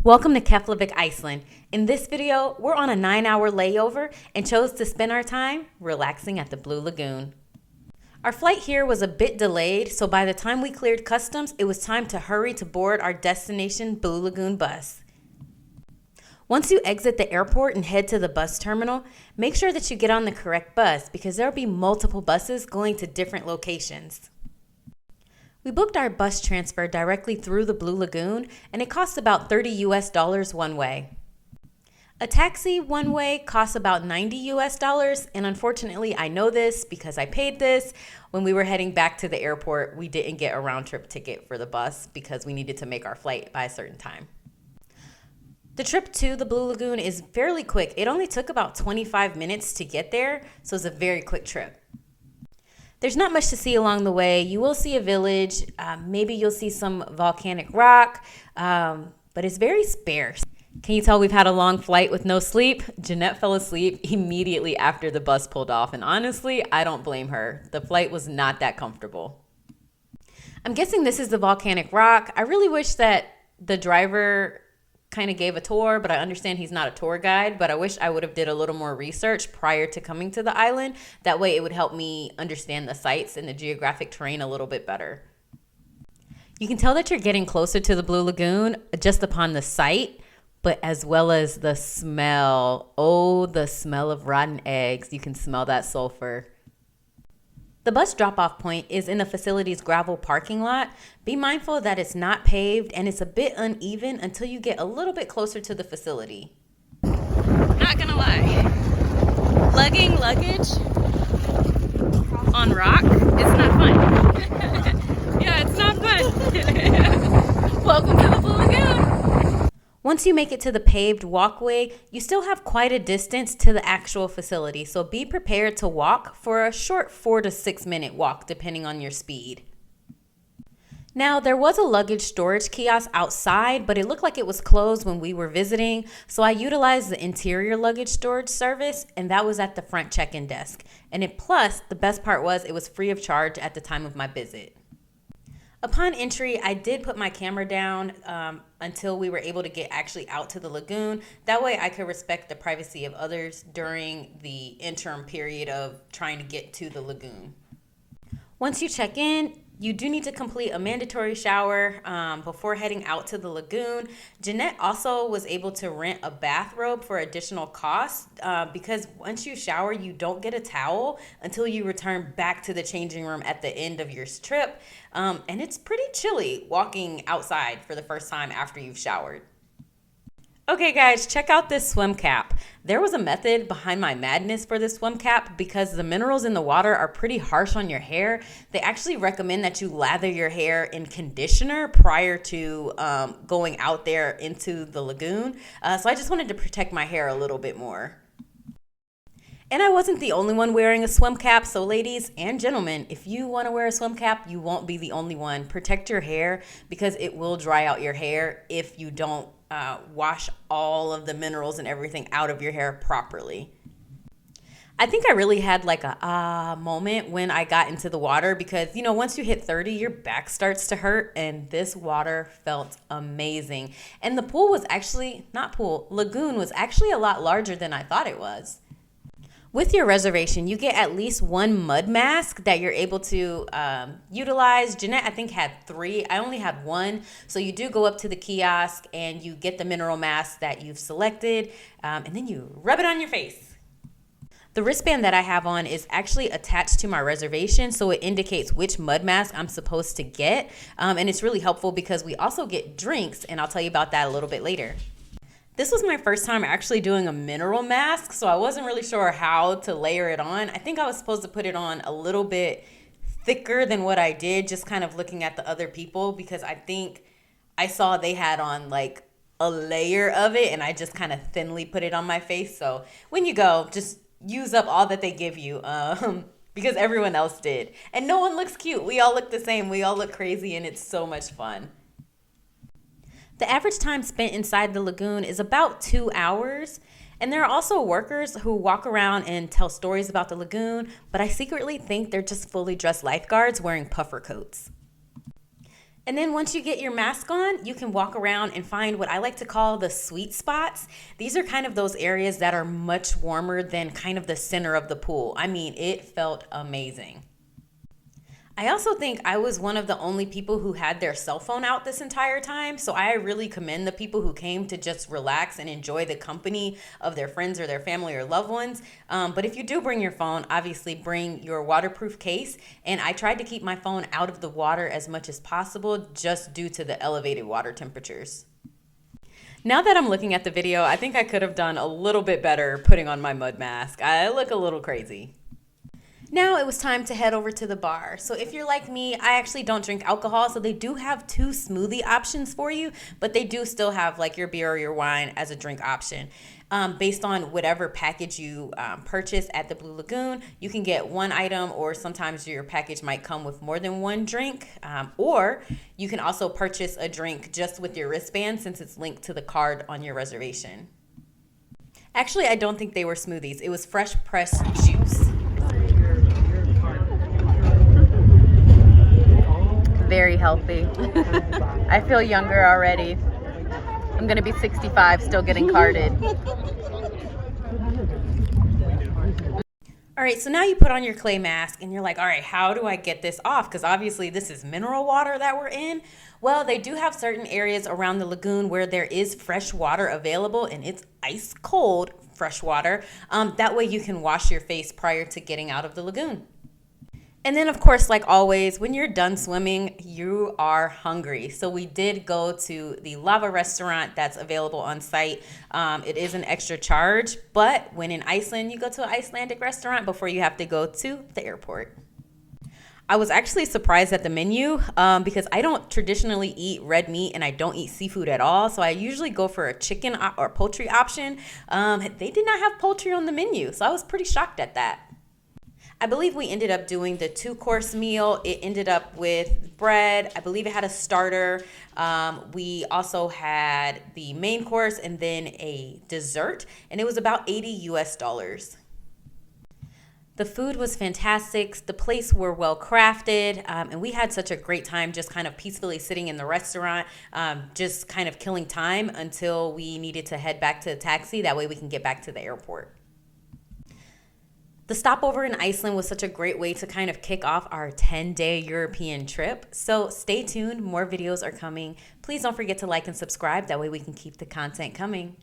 Welcome to Keflavik, Iceland. In this video, we're on a 9-hour layover and chose to spend our time relaxing at the Blue Lagoon. Our flight here was a bit delayed, so by the time we cleared customs, it was time to hurry to board our destination Blue Lagoon bus. Once you exit the airport and head to the bus terminal, make sure that you get on the correct bus because there will be multiple buses going to different locations. We booked our bus transfer directly through the Blue Lagoon, and it costs about $30 one way. A taxi one way costs about $90, and unfortunately I know this because I paid this. When we were heading back to the airport, we didn't get a round trip ticket for the bus because we needed to make our flight by a certain time. The trip to the Blue Lagoon is fairly quick. It only took about 25 minutes to get there, so it's a very quick trip. There's not much to see along the way. You will see a village, maybe you'll see some volcanic rock, but it's very sparse. Can you tell we've had a long flight with no sleep? Jeanette fell asleep immediately after the bus pulled off, and honestly, I don't blame her. The flight was not that comfortable. I'm guessing this is the volcanic rock. I really wish that the driver kind of gave a tour, but I understand he's not a tour guide, but I wish I would have did a little more research prior to coming to the island. That way it would help me understand the sites and the geographic terrain a little bit better. You can tell that you're getting closer to the Blue Lagoon just upon the site, but as well as the smell. Oh, the smell of rotten eggs. You can smell that sulfur. The bus drop-off point is in the facility's gravel parking lot. Be mindful that it's not paved and it's a bit uneven until you get a little bit closer to the facility. Not gonna lie, lugging luggage on rock is not fun. Yeah, it's not fun. Welcome to the Blue Lagoon. Once you make it to the paved walkway, you still have quite a distance to the actual facility, so be prepared to walk for a short 4 to 6 minute walk depending on your speed. Now, there was a luggage storage kiosk outside, but it looked like it was closed when we were visiting, so I utilized the interior luggage storage service, and that was at the front check-in desk. And plus, the best part was it was free of charge at the time of my visit. Upon entry, I did put my camera down until we were able to get actually out to the lagoon. That way I could respect the privacy of others during the interim period of trying to get to the lagoon. Once you check in, you do need to complete a mandatory shower before heading out to the lagoon. Jeanette also was able to rent a bathrobe for additional cost because once you shower, you don't get a towel until you return back to the changing room at the end of your trip. And it's pretty chilly walking outside for the first time after you've showered. Okay guys, check out this swim cap. There was a method behind my madness for this swim cap because the minerals in the water are pretty harsh on your hair. They actually recommend that you lather your hair in conditioner prior to going out there into the lagoon. So I just wanted to protect my hair a little bit more. And I wasn't the only one wearing a swim cap, so ladies and gentlemen, if you want to wear a swim cap, you won't be the only one. Protect your hair because it will dry out your hair if you don't wash all of the minerals and everything out of your hair properly. I think I really had like a moment when I got into the water because, you know, once you hit 30, your back starts to hurt, and this water felt amazing. And the pool was actually, lagoon was actually a lot larger than I thought it was. With your reservation, you get at least one mud mask that you're able to utilize. Jeanette, I think, had 3. I only had 1. So you do go up to the kiosk and you get the mineral mask that you've selected, and then you rub it on your face. The wristband that I have on is actually attached to my reservation, so it indicates which mud mask I'm supposed to get. And it's really helpful because we also get drinks, and I'll tell you about that a little bit later. This was my first time actually doing a mineral mask, so I wasn't really sure how to layer it on. I think I was supposed to put it on a little bit thicker than what I did, just kind of looking at the other people, because I think I saw they had on like a layer of it, and I just kind of thinly put it on my face. So when you go, just use up all that they give you because everyone else did. And no one looks cute. We all look the same. We all look crazy, and it's so much fun. The average time spent inside the lagoon is about 2 hours, and there are also workers who walk around and tell stories about the lagoon, but I secretly think they're just fully dressed lifeguards wearing puffer coats. And then once you get your mask on, you can walk around and find what I like to call the sweet spots. These are kind of those areas that are much warmer than kind of the center of the pool. I mean, it felt amazing. I also think I was one of the only people who had their cell phone out this entire time. So I really commend the people who came to just relax and enjoy the company of their friends or their family or loved ones. But if you do bring your phone, obviously bring your waterproof case. And I tried to keep my phone out of the water as much as possible just due to the elevated water temperatures. Now that I'm looking at the video, I think I could have done a little bit better putting on my mud mask. I look a little crazy. Now it was time to head over to the bar. So if you're like me, I actually don't drink alcohol. So they do have 2 smoothie options for you, but they do still have like your beer or your wine as a drink option. Based on whatever package you purchase at the Blue Lagoon, you can get 1 item, or sometimes your package might come with more than 1 drink. Or you can also purchase a drink just with your wristband since it's linked to the card on your reservation. Actually, I don't think they were smoothies. It was fresh pressed juice. Very healthy. I feel younger already. I'm gonna be 65 still getting carded. All right, so now you put on your clay mask and you're like, all right, how do I get this off? Because obviously this is mineral water that we're in. Well, they do have certain areas around the lagoon where there is fresh water available, and it's ice cold fresh water. That way you can wash your face prior to getting out of the lagoon. And then, of course, like always, when you're done swimming, you are hungry. So we did go to the Lava restaurant that's available on site. It is an extra charge, but when in Iceland, you go to an Icelandic restaurant before you have to go to the airport. I was actually surprised at the menu because I don't traditionally eat red meat and I don't eat seafood at all. So I usually go for a chicken or poultry option. They did not have poultry on the menu, so I was pretty shocked at that. I believe we ended up doing the 2-course meal. It ended up with bread. I believe it had a starter. We also had the main course and then a dessert, and it was about $80 US. The food was fantastic. The place were well crafted, and we had such a great time just kind of peacefully sitting in the restaurant, just kind of killing time until we needed to head back to the taxi. That way we can get back to the airport. The stopover in Iceland was such a great way to kind of kick off our 10-day European trip. So stay tuned, more videos are coming. Please don't forget to like and subscribe. That way we can keep the content coming.